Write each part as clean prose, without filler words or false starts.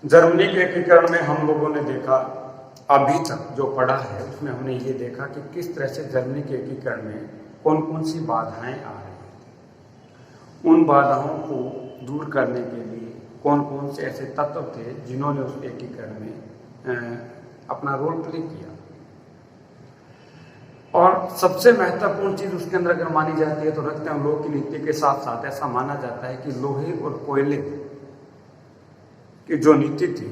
Germany के एकीकरण में हम लोगों ने देखा, अभी तक जो पढ़ा है उसमें हमने ये देखा कि किस तरह से जर्मनी के एकीकरण में कौन कौन सी बाधाएं आ रही हैं। उन बाधाओं को दूर करने के लिए कौन कौन से ऐसे तत्व थे जिन्होंने उस एकीकरण में अपना रोल प्ले किया। और सबसे महत्वपूर्ण चीज उसके अंदर अगर मानी जाती है तो रक्त एवं लोह की नीति के साथ साथ ऐसा माना जाता है कि लोहे और कोयले की जो नीति थी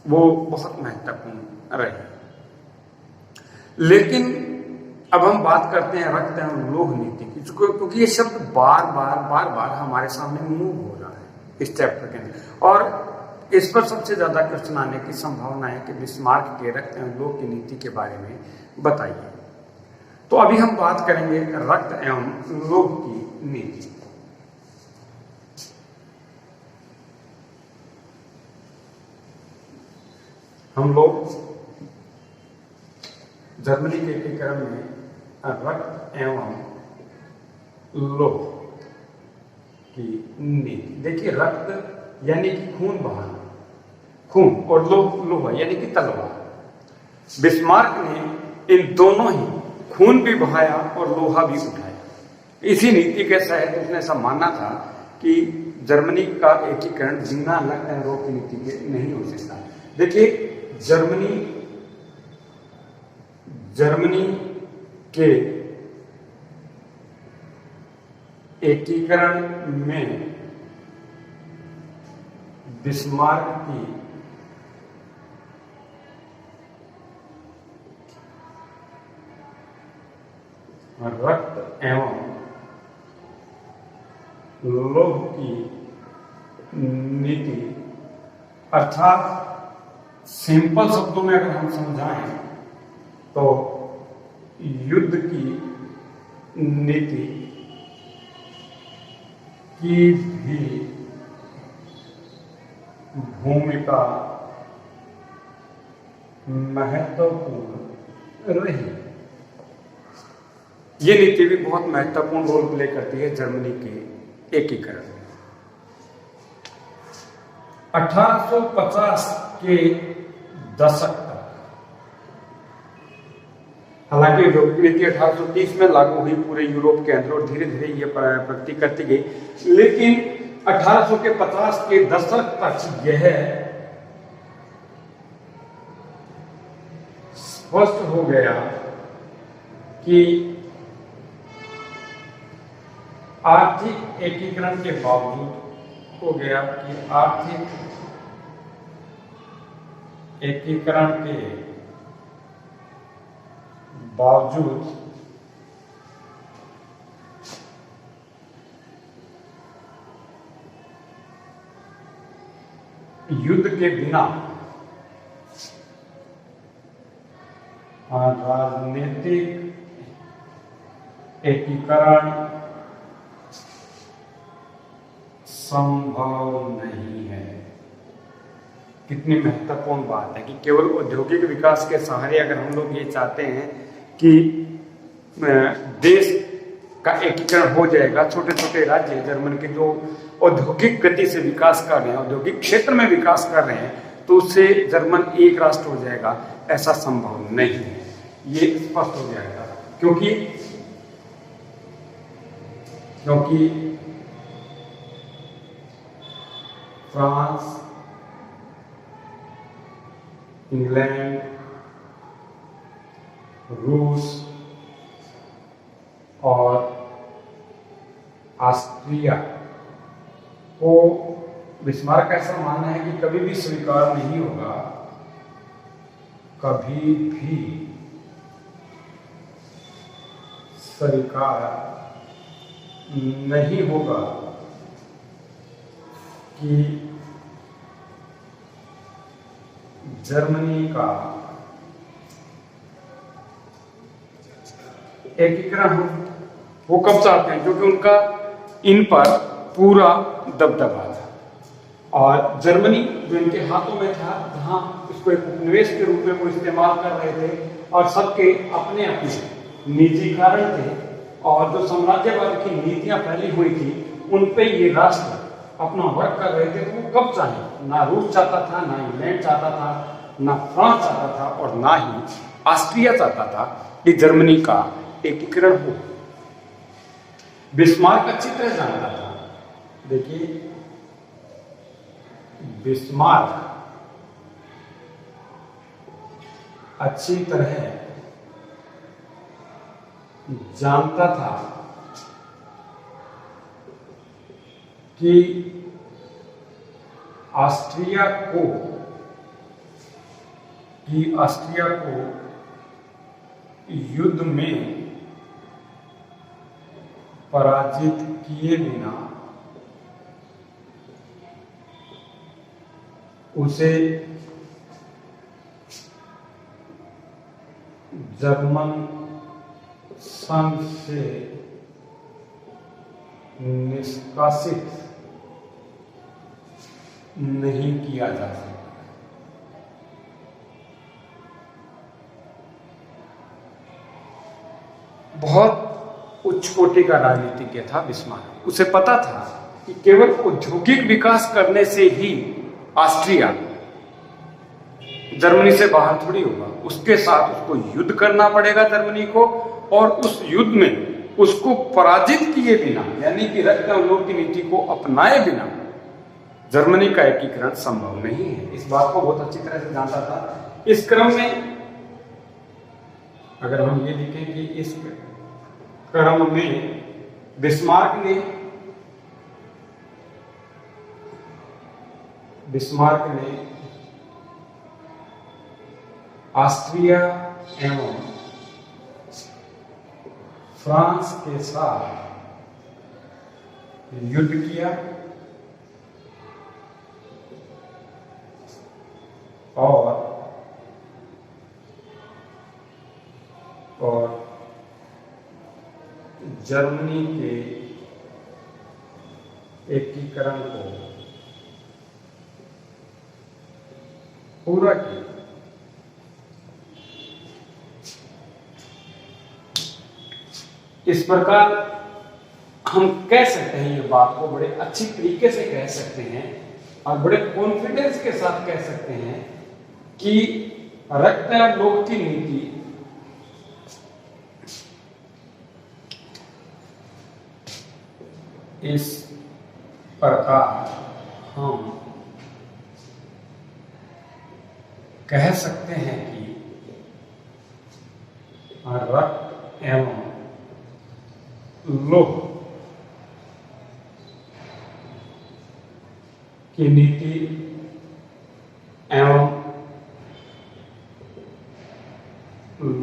वो बहुत महत्वपूर्ण रही। लेकिन अब हम बात करते हैं रक्त एवं लोह नीति की, क्योंकि ये शब्द बार बार हमारे सामने मूव हो रहा है इस चैप्टर के अंदर, और इस पर सबसे ज्यादा क्वेश्चन आने की संभावना है कि बिस्मार्क के रक्त एवं लोह की नीति के बारे में बताइए। तो अभी हम बात करेंगे रक्त एवं लोह की नीति। हम लोग जर्मनी के एकीकरण में रक्त एवं लोह की नीति। देखिए, रक्त यानी कि खून बहाना, खून, और लोहा यानी कि तलवार। बिस्मार्क ने इन दोनों ही, खून भी बहाया और लोहा भी उठाया। इसी नीति के तहत उसने ऐसा माना था कि जर्मनी का एकीकरण बिना रक्त एवं लोह की नीति के नहीं हो सकता। देखिए, जर्मनी के एकीकरण में बिस्मार्क की रक्त एवं लोह की नीति, अर्थात सिंपल शब्दों में अगर हम समझाएं तो युद्ध की नीति की भी भूमिका महत्वपूर्ण रही। ये नीति भी बहुत महत्वपूर्ण रोल प्ले करती है जर्मनी के एकीकरण में। 1850 के दशक तक, हालांकि औद्योगिक नीति 1830 में लागू हुई पूरे यूरोप के अंदर और धीरे धीरे ये प्रगति करती गई, लेकिन 1850 के दशक तक यह स्पष्ट हो गया कि आर्थिक एकीकरण के बावजूद हो गया कि आर्थिक एकीकरण के बावजूद युद्ध के बिना राजनीतिक एकीकरण संभव नहीं है। कितनी महत्वपूर्ण बात है कि केवल औद्योगिक विकास के सहारे अगर हम लोग ये चाहते हैं कि देश का एकीकरण हो जाएगा, छोटे छोटे राज्य जर्मन के जो औद्योगिक गति से विकास कर रहे हैं, औद्योगिक क्षेत्र में विकास कर रहे हैं, तो उससे जर्मन एक राष्ट्र हो जाएगा, ऐसा संभव नहीं है। ये स्पष्ट हो जाएगा क्योंकि फ्रांस, इंग्लैंड, रूस और ऑस्ट्रिया को बिस्मार्क का ऐसा मानना है कि कभी भी स्वीकार नहीं होगा, कभी भी स्वीकार नहीं होगा कि जर्मनी का एकीकरण वो कब चाहते हैं, क्योंकि उनका इन पर पूरा दबदबा था और जर्मनी जो इनके हाथों में था, जहां इसको एक उपनिवेश के रूप में वो इस्तेमाल कर रहे थे और सबके अपने अपने निजीकरण थे और जो साम्राज्यवाद की नीतियां फैली हुई थी उन पे ये राष्ट्र अपना वर्क कर रहे थे तो वो कब चाहे, ना रूस चाहता था, ना इंग्लैंड चाहता था, ना फ्रांस चाहता था और ना ही ऑस्ट्रिया चाहता था कि जर्मनी का एकीकरण हो। बिस्मार्क अच्छी तरह जानता था। देखिए, बिस्मार्क अच्छी तरह जानता था कि ऑस्ट्रिया को युद्ध में पराजित किए बिना उसे जर्मन संघ से निष्कासित नहीं किया जा सकता। बहुत उच्च कोटि का राजनीतिज्ञ था बिस्मार्क। उसे पता था कि केवल औद्योगिक विकास करने से ही ऑस्ट्रिया जर्मनी से बाहर थोड़ी होगा, उसके साथ उसको युद्ध करना पड़ेगा जर्मनी को, और उस युद्ध में उसको पराजित किए बिना, यानी कि रक्त और लोह की नीति को अपनाए बिना जर्मनी का एकीकरण संभव नहीं है। इस बात को बहुत अच्छी तरह से जानता था। इस क्रम में अगर हम ये देखें कि इस क्रम में बिस्मार्क ने ऑस्ट्रिया एवं फ्रांस के साथ युद्ध किया और जर्मनी के एकीकरण को पूरा किया। इस प्रकार हम कह सकते हैं, ये बात को बड़े अच्छी तरीके से कह सकते हैं और बड़े कॉन्फिडेंस के साथ कह सकते हैं कि रक्त और लोह की नीति इस प्रकार हम कह सकते हैं कि रक्त एवं लोह की नीति एवं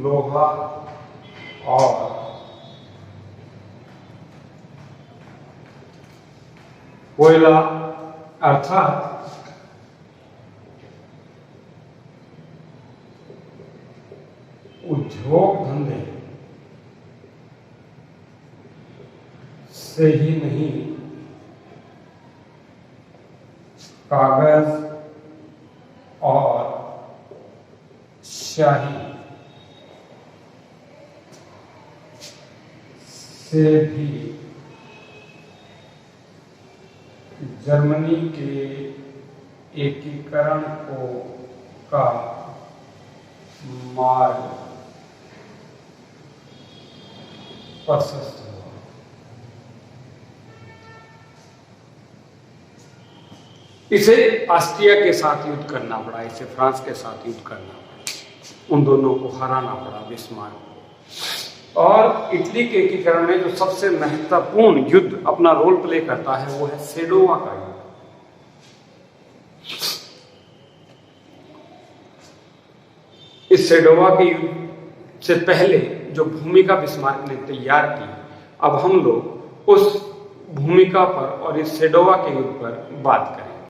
लोहा और कोयला अर्थात उद्योग धंधे से ही नहीं, कागज और स्याही से भी जर्मनी के एकीकरण का मार्ग प्रशस्त हुआ। इसे ऑस्ट्रिया के साथ युद्ध करना पड़ा, इसे फ्रांस के साथ युद्ध करना पड़ा, उन दोनों को हराना पड़ा बिस्मार्क को। और इटली के एकीकरण में जो सबसे महत्वपूर्ण युद्ध अपना रोल प्ले करता है वो है सेडोवा का युद्ध। इस सेडोवा के युद्ध से पहले जो भूमिका बिस्मार्क ने तैयार की, अब हम लोग उस भूमिका पर और इस सेडोवा के युद्ध पर बात करें।